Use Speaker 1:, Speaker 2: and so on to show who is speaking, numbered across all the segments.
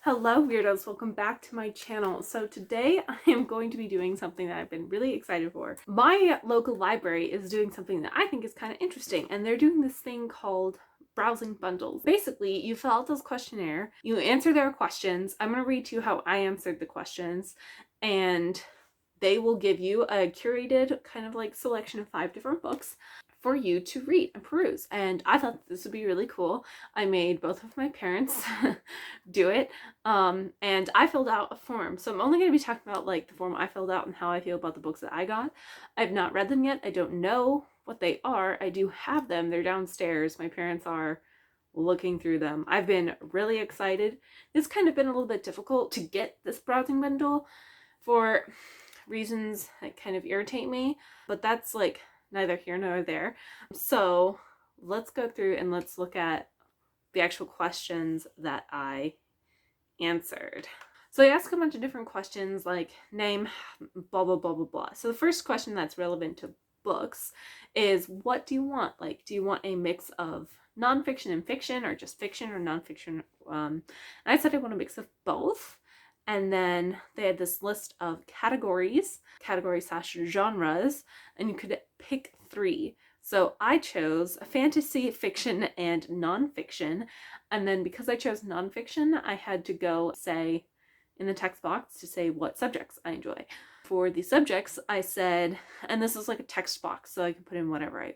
Speaker 1: Hello weirdos, welcome back to my channel. So today I am going to be doing something that I've been really excited for. My local library is doing something that I think is kind of interesting, and they're doing this thing called browsing bundles. Basically, you fill out this questionnaire, you answer their questions. I'm going to read to you how I answered the questions, and they will give you a curated kind of like selection of 5 different books for you to read and peruse. And I thought this would be really cool. I made both of my parents do it. And I filled out a form. So I'm only going to be talking about like the form I filled out and how I feel about the books that I got. I've not read them yet. I don't know what they are. I do have them. They're downstairs. My parents are looking through them. I've been really excited. It's kind of been a little bit difficult to get this browsing bundle for reasons that kind of irritate me, but that's like neither here nor there. So let's go through and let's look at the actual questions that I answered. So I asked a bunch of different questions like name, blah, blah, blah, blah, blah. So the first question that's relevant to books is, what do you want? Like, do you want a mix of nonfiction and fiction, or just fiction or nonfiction? And I said I want a mix of both. And then they had this list of categories / genres, and you could pick 3. So I chose fantasy, fiction, and nonfiction. And then because I chose nonfiction, I had to go say in the text box to say what subjects I enjoy. For the subjects, I said, and this is like a text box, so I can put in whatever I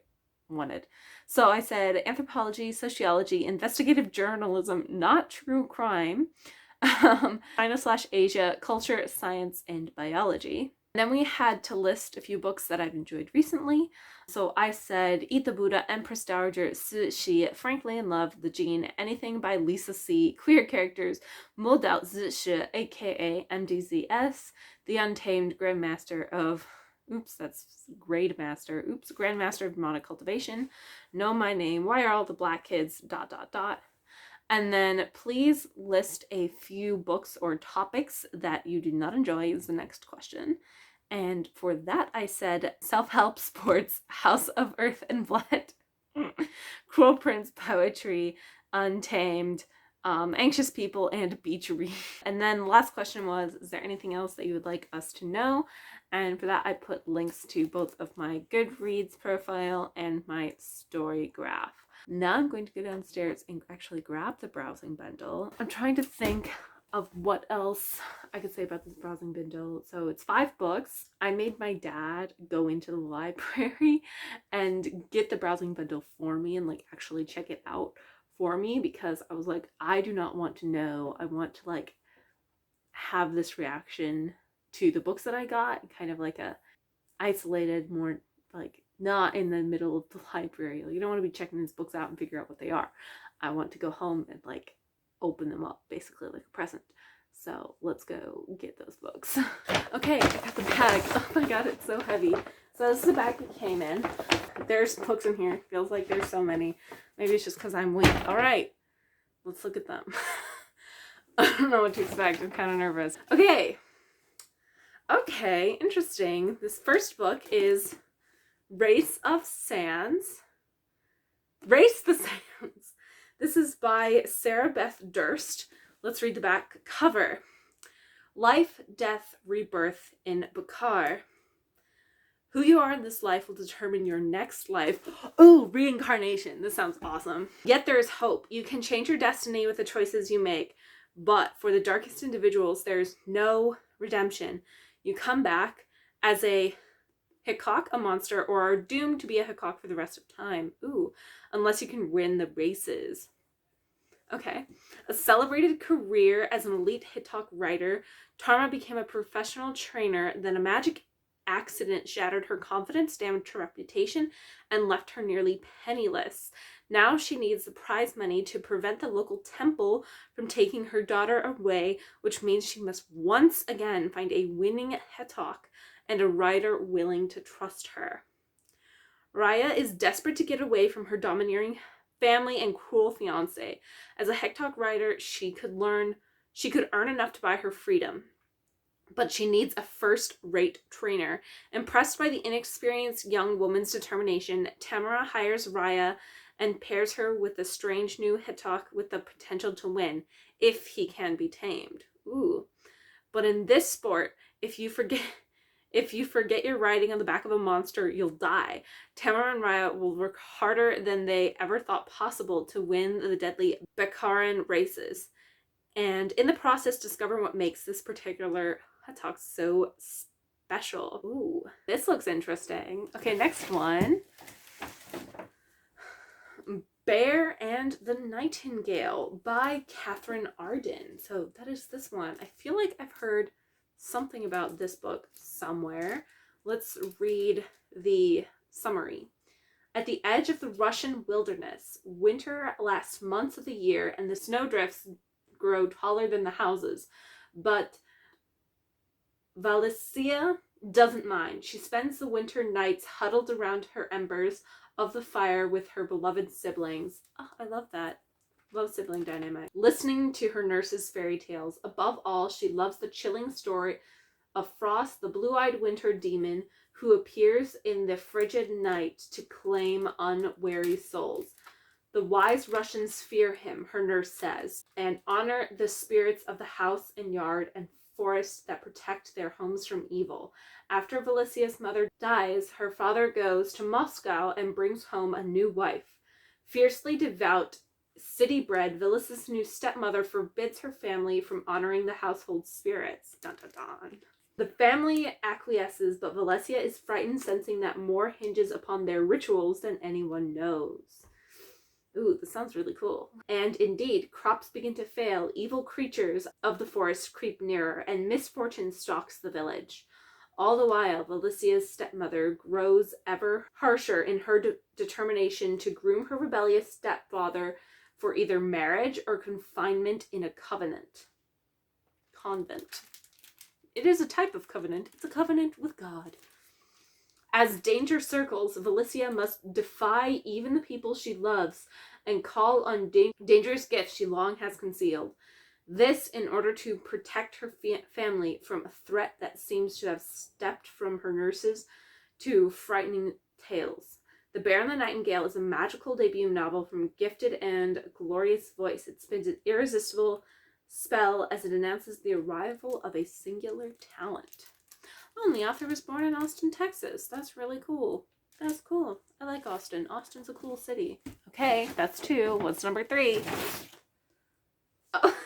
Speaker 1: wanted. So I said anthropology, sociology, investigative journalism, not true crime, China/Asia, culture, science, and biology. And then we had to list a few books that I've enjoyed recently. So I said Eat the Buddha, Empress Dowager, Shi, Frankly in Love, The Gene, anything by Lisa C, Queer Characters, Mo Dao Zishi, aka MDZS, The Untamed Grandmaster of Grandmaster of Demonic Cultivation, Know My Name, Why Are All the Black Kids, ... And then please list a few books or topics that you do not enjoy is the next question. And for that I said self-help, sports, House of Earth and Blood, Cruel Prince, poetry, Untamed, anxious people, and beach read. And then last question was, is there anything else that you would like us to know? And for that I put links to both of my Goodreads profile and my story graph. Now I'm going to go downstairs and actually grab the browsing bundle. I'm trying to think of what else I could say about this browsing bundle. So it's 5 books. I made my dad go into the library and get the browsing bundle for me and like actually check it out for me, because I was like, I do not want to know. I want to like have this reaction to the books that I got, kind of like a isolated, more like not in the middle of the library. Like, you don't want to be checking these books out and figure out what they are. I want to go home and like open them up, basically like a present. So let's go get those books. Okay, I got the bag. Oh my god, it's so heavy. So this is the bag we came in. There's books in here. Feels like there's so many. Maybe it's just because I'm weak. All right, let's look at them. I don't know what to expect. I'm kind of nervous. Okay, interesting. This first book is Race the Sands. This is by Sarah Beth Durst. Let's read the back cover. Life, death, rebirth in Bukhar. Who you are in this life will determine your next life. Oh, reincarnation. This sounds awesome. Yet there is hope. You can change your destiny with the choices you make. But for the darkest individuals, there's no redemption. You come back as a Hickok, a monster, or are doomed to be a Hickok for the rest of time. Ooh, unless you can win the races. Okay. A celebrated career as an elite Hickok writer, Tarma became a professional trainer, then a magic accident shattered her confidence, damaged her reputation, and left her nearly penniless. Now she needs the prize money to prevent the local temple from taking her daughter away, which means she must once again find a winning Hickok and a writer willing to trust her. Raya is desperate to get away from her domineering family and cruel fiance. As a Hickok writer, she could earn enough to buy her freedom. But she needs a first-rate trainer. Impressed by the inexperienced young woman's determination, Tamara hires Raya and pairs her with a strange new Hitok with the potential to win, if he can be tamed. Ooh. But in this sport, if you forget you're riding on the back of a monster, you'll die. Tamara and Raya will work harder than they ever thought possible to win the deadly Baccarin races, and in the process discover what makes this particular Hitok so special. Ooh, this looks interesting. Okay, next one. Bear and the Nightingale by Katherine Arden. So that is this one. I feel like I've heard something about this book somewhere. Let's read the summary. At the edge of the Russian wilderness, winter lasts months of the year and the snowdrifts grow taller than the houses. But Valencia doesn't mind. She spends the winter nights huddled around her embers of the fire with her beloved siblings. Oh, I love that. Love sibling dynamic. Listening to her nurse's fairy tales. Above all, she loves the chilling story of Frost, the blue-eyed winter demon who appears in the frigid night to claim unwary souls. The wise Russians fear him, her nurse says, and honor the spirits of the house and yard and forests that protect their homes from evil. After Valicia's mother dies, her father goes to Moscow and brings home a new wife. Fiercely devout, city-bred, Valicia's new stepmother forbids her family from honoring the household spirits. Dun, dun, dun. The family acquiesces, but Valencia is frightened, sensing that more hinges upon their rituals than anyone knows. Ooh, this sounds really cool. And indeed, crops begin to fail, evil creatures of the forest creep nearer, and misfortune stalks the village. All the while, Valicia's stepmother grows ever harsher in her determination to groom her rebellious stepfather for either marriage or confinement in a convent. It is a type of covenant. It's a covenant with God. As danger circles, Valicia must defy even the people she loves and call on dangerous gifts she long has concealed. This in order to protect her family from a threat that seems to have stepped from her nurses to frightening tales. The Bear and the Nightingale is a magical debut novel from gifted and glorious voice. It spins an irresistible spell as it announces the arrival of a singular talent. Oh, and the author was born in Austin, Texas. That's really cool. That's cool. I like Austin. Austin's a cool city. Okay, that's 2. What's number 3? Oh.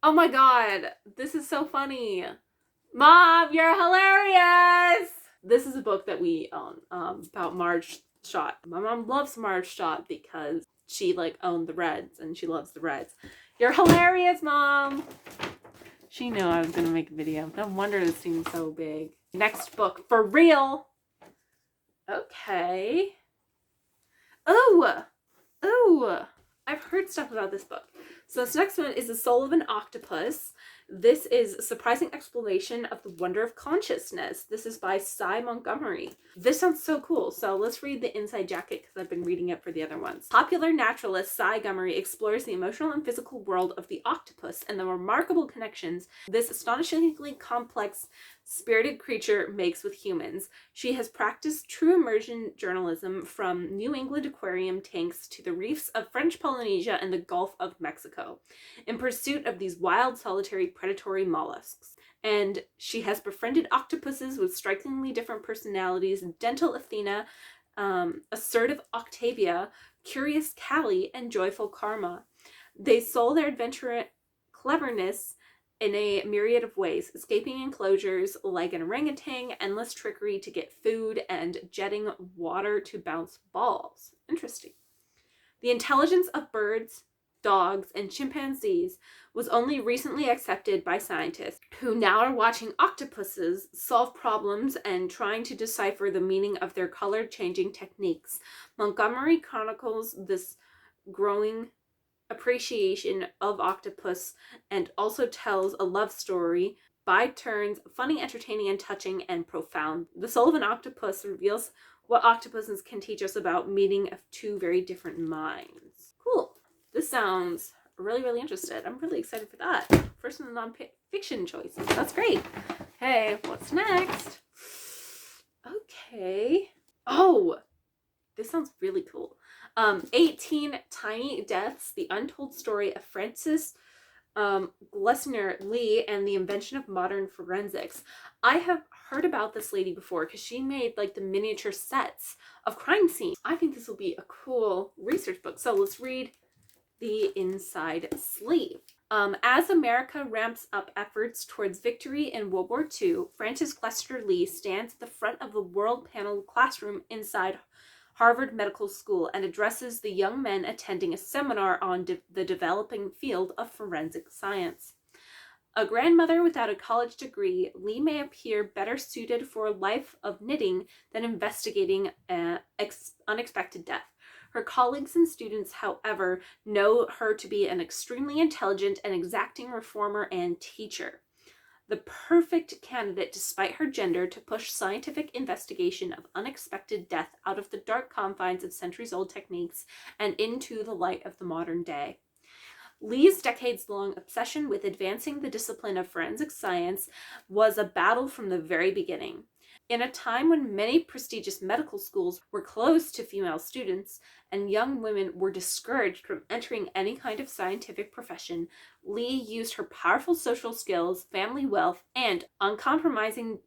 Speaker 1: Oh my god. This is so funny. Mom, you're hilarious! This is a book that we own, about Marge Schott. My mom loves Marge Schott because she, owned the Reds, and she loves the Reds. You're hilarious, Mom! She knew I was going to make a video. No wonder this seems so big. Next book, for real! Okay. Oh! Oh! I've heard stuff about this book. So this next one is The Soul of an Octopus. This is a surprising exploration of the wonder of consciousness. This is by Cy Montgomery. This sounds so cool. So let's read the inside jacket because I've been reading it for the other ones. Popular naturalist Cy Montgomery explores the emotional and physical world of the octopus and the remarkable connections this astonishingly complex, spirited creature makes with humans. She has practiced true immersion journalism from New England aquarium tanks to the reefs of French Polynesia and the Gulf of Mexico in pursuit of these wild, solitary, predatory mollusks. And she has befriended octopuses with strikingly different personalities: gentle Athena, assertive Octavia, curious Callie, and joyful Karma. They sold their adventurous cleverness in a myriad of ways, escaping enclosures like an orangutan, endless trickery to get food, and jetting water to bounce balls. Interesting. The intelligence of birds, dogs, and chimpanzees was only recently accepted by scientists who now are watching octopuses solve problems and trying to decipher the meaning of their color-changing techniques. Montgomery chronicles this growing appreciation of octopus and also tells a love story by turns funny, entertaining, and touching, and profound. The Soul of an Octopus reveals what octopuses can teach us about meeting of two very different minds. Cool. This sounds really, really interested. I'm really excited for that. First one, the non-fiction choices. That's great. Okay, what's next? Okay. Oh, This sounds really cool. 18 Tiny Deaths, the untold story of Frances Glessner Lee and the invention of modern forensics. I have heard about this lady before because she made like the miniature sets of crime scenes. I think this will be a cool research book. So let's read the inside sleeve. As America ramps up efforts towards victory in World War II, Frances Glessner Lee stands at the front of the world-paneled classroom inside Harvard Medical School and addresses the young men attending a seminar on the developing field of forensic science. A grandmother without a college degree, Lee may appear better suited for a life of knitting than investigating an unexpected death. Her colleagues and students, however, know her to be an extremely intelligent and exacting reformer and teacher. The perfect candidate, despite her gender, to push scientific investigation of unexpected death out of the dark confines of centuries-old techniques and into the light of the modern day. Lee's decades-long obsession with advancing the discipline of forensic science was a battle from the very beginning. In a time when many prestigious medical schools were closed to female students and young women were discouraged from entering any kind of scientific profession, Lee used her powerful social skills, family wealth, and uncompromising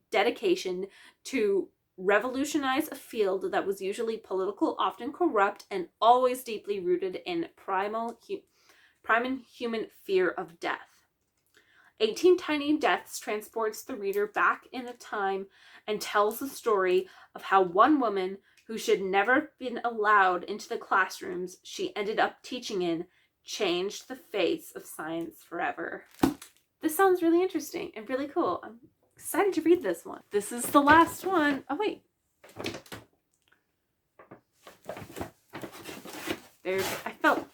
Speaker 1: dedication to revolutionize a field that was usually political, often corrupt, and always deeply rooted in primal human fear of death. 18 Tiny Deaths transports the reader back in a time and tells the story of how one woman who should never have been allowed into the classrooms she ended up teaching in changed the face of science forever. This sounds really interesting and really cool. I'm excited to read this one. This is the last one. Oh, wait. I felt.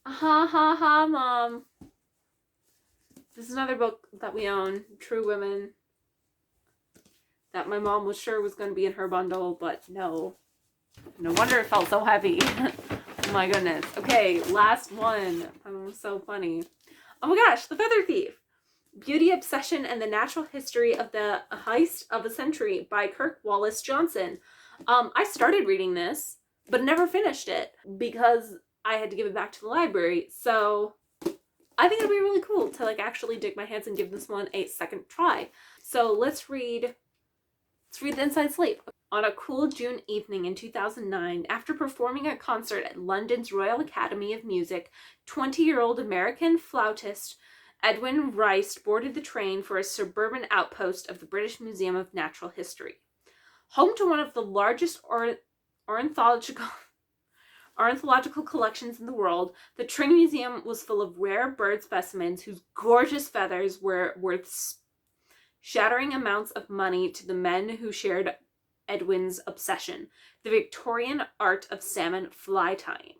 Speaker 1: Ha ha ha, Mom. This is another book that we own, True Women, that my mom was sure was going to be in her bundle, but no. No wonder it felt so heavy. Oh my goodness. Okay, last one. Oh, so funny. Oh my gosh, The Feather Thief. Beauty, Obsession, and the Natural History of the Heist of a Century by Kirk Wallace Johnson. I started reading this, but never finished it because I had to give it back to the library, so I think it'd be really cool to like actually dig my hands and give this one a second try. So let's read the inside sleeve. On a cool June evening in 2009, after performing a concert at London's Royal Academy of Music, 20-year-old American flautist Edwin Rice boarded the train for a suburban outpost of the British Museum of Natural History. Home to one of the largest ornithological collections in the world, the Train Museum was full of rare bird specimens whose gorgeous feathers were worth shattering amounts of money to the men who shared Edwin's obsession, the Victorian art of salmon fly tying.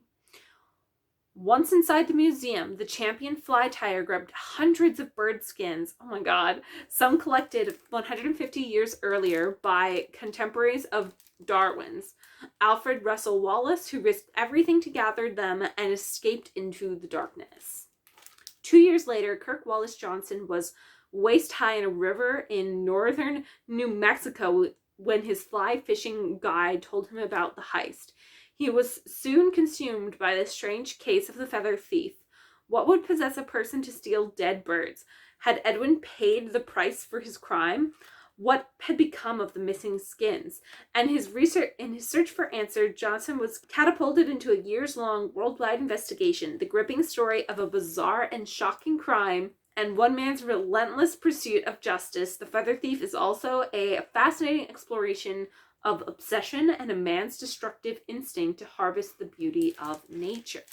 Speaker 1: Once inside the museum, the champion fly tyer grabbed hundreds of bird skins, oh my god, some collected 150 years earlier by contemporaries of Darwin's, Alfred Russel Wallace, who risked everything to gather them and escaped into the darkness. 2 years later, Kirk Wallace Johnson was waist high in a river in northern New Mexico when his fly fishing guide told him about the heist. He was soon consumed by the strange case of the feather thief. What would possess a person to steal dead birds? Had Edwin paid the price for his crime? What had become of the missing skins? And in his search for answers, Johnson was catapulted into a years-long worldwide investigation, the gripping story of a bizarre and shocking crime and one man's relentless pursuit of justice. The Feather Thief is also a fascinating exploration of obsession and a man's destructive instinct to harvest the beauty of nature.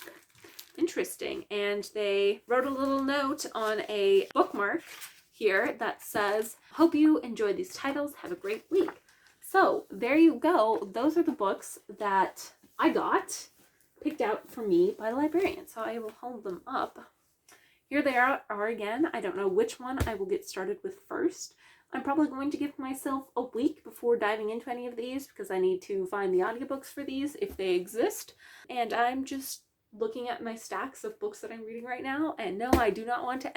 Speaker 1: Interesting. And they wrote a little note on a bookmark here that says, hope you enjoy these titles. Have a great week. So there you go. Those are the books that I got picked out for me by the librarian. So I will hold them up. Here they are again. I don't know which one I will get started with first. I'm probably going to give myself a week before diving into any of these because I need to find the audiobooks for these if they exist. And I'm just looking at my stacks of books that I'm reading right now, and no, I do not want to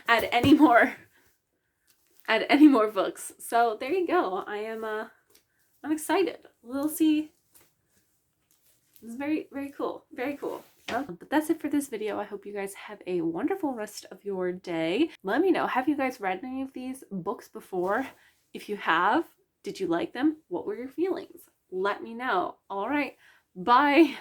Speaker 1: add any more books. So there you go. I am I'm excited. We'll see. It's very, very cool. Very cool. But that's it for this video. I hope you guys have a wonderful rest of your day. Let me know, have you guys read any of these books before? If you have, did you like them? What were your feelings? Let me know. All right. Bye.